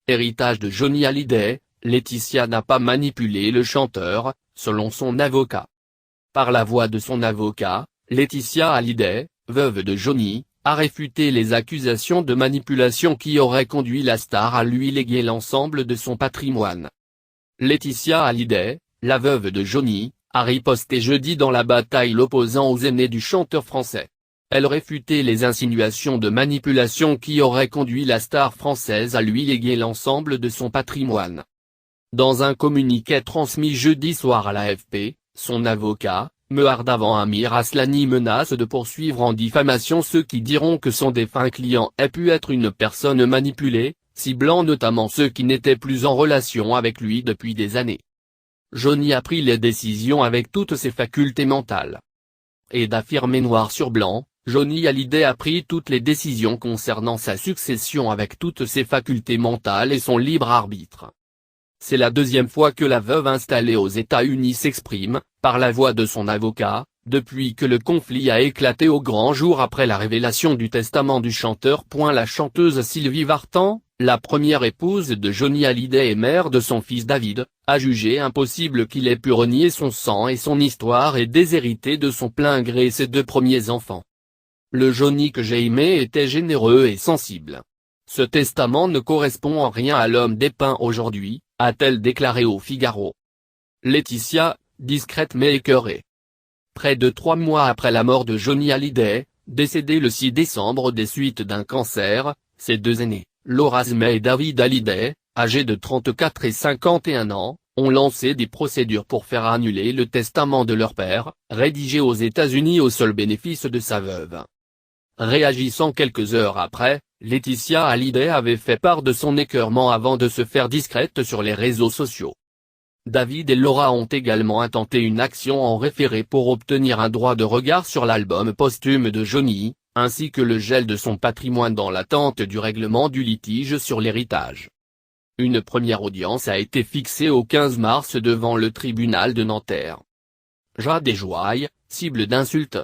Héritage de Johnny Hallyday, Laetitia n'a pas manipulé le chanteur, selon son avocat. Par la voix de son avocat, Laetitia Hallyday, veuve de Johnny, a réfuté les accusations de manipulation qui auraient conduit la star à lui léguer l'ensemble de son patrimoine. Laetitia Hallyday, la veuve de Johnny, a riposté jeudi dans la bataille l'opposant aux aînés du chanteur français. Elle réfutait les insinuations de manipulation qui auraient conduit la star française à lui léguer l'ensemble de son patrimoine. Dans un communiqué transmis jeudi soir à l'AFP, son avocat, Mehrdad Amir Aslani menace de poursuivre en diffamation ceux qui diront que son défunt client ait pu être une personne manipulée, ciblant notamment ceux qui n'étaient plus en relation avec lui depuis des années. Johnny a pris les décisions avec toutes ses facultés mentales. Et d'affirmer noir sur blanc, Johnny Hallyday a pris toutes les décisions concernant sa succession avec toutes ses facultés mentales et son libre arbitre. C'est la deuxième fois que la veuve installée aux États-Unis s'exprime, par la voix de son avocat, depuis que le conflit a éclaté au grand jour après la révélation du testament du chanteur. La chanteuse Sylvie Vartan, la première épouse de Johnny Hallyday et mère de son fils David, a jugé impossible qu'il ait pu renier son sang et son histoire et déshériter de son plein gré ses deux premiers enfants. Le Johnny que j'ai aimé était généreux et sensible. Ce testament ne correspond en rien à l'homme dépeint aujourd'hui, a-t-elle déclaré au Figaro. Laetitia, discrète mais écœurée. Près de 3 mois après la mort de Johnny Hallyday, décédé le 6 décembre des suites d'un cancer, ses deux aînés, Laura Smay et David Hallyday, âgés de 34 et 51 ans, ont lancé des procédures pour faire annuler le testament de leur père, rédigé aux États-Unis au seul bénéfice de sa veuve. Réagissant quelques heures après, Laetitia Hallyday avait fait part de son écœurement avant de se faire discrète sur les réseaux sociaux. David et Laura ont également intenté une action en référé pour obtenir un droit de regard sur l'album posthume de Johnny, ainsi que le gel de son patrimoine dans l'attente du règlement du litige sur l'héritage. Une première audience a été fixée au 15 mars devant le tribunal de Nanterre. Jade et Joye, cible d'insultes.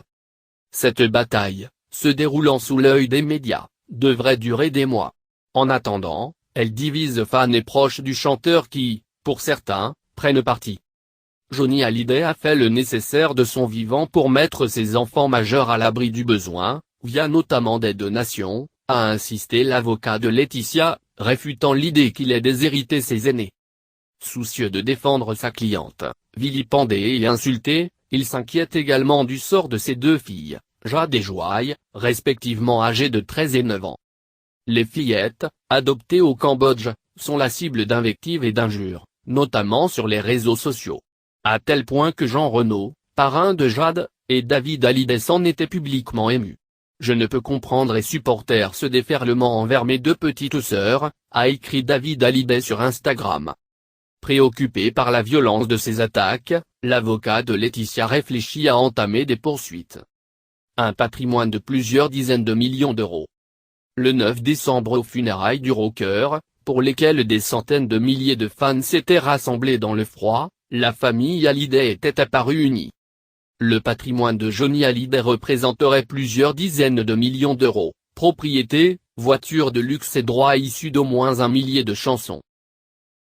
Cette bataille, se déroulant sous l'œil des médias, devrait durer des mois. En attendant, elle divise fans et proches du chanteur qui, pour certains, prennent parti. Johnny Hallyday a fait le nécessaire de son vivant pour mettre ses enfants majeurs à l'abri du besoin, via notamment des donations, a insisté l'avocat de Laetitia, réfutant l'idée qu'il ait déshérité ses aînés. Soucieux de défendre sa cliente, vilipendée et insultée, il s'inquiète également du sort de ses deux filles, Jade et Joye, respectivement âgées de 13 et 9 ans. Les fillettes, adoptées au Cambodge, sont la cible d'invectives et d'injures, notamment sur les réseaux sociaux. À tel point que Jean Renaud, parrain de Jade, et David Hallyday s'en étaient publiquement émus. Je ne peux comprendre et supporter ce déferlement envers mes deux petites sœurs, a écrit David Hallyday sur Instagram. Préoccupé par la violence de ces attaques, l'avocat de Laetitia réfléchit à entamer des poursuites. Un patrimoine de plusieurs dizaines de millions d'euros. Le 9 décembre aux funérailles du rocker, pour lesquelles des centaines de milliers de fans s'étaient rassemblés dans le froid, la famille Hallyday était apparue unie. Le patrimoine de Johnny Hallyday représenterait plusieurs dizaines de millions d'euros, propriétés, voitures de luxe et droits issus d'au moins 1 millier de chansons.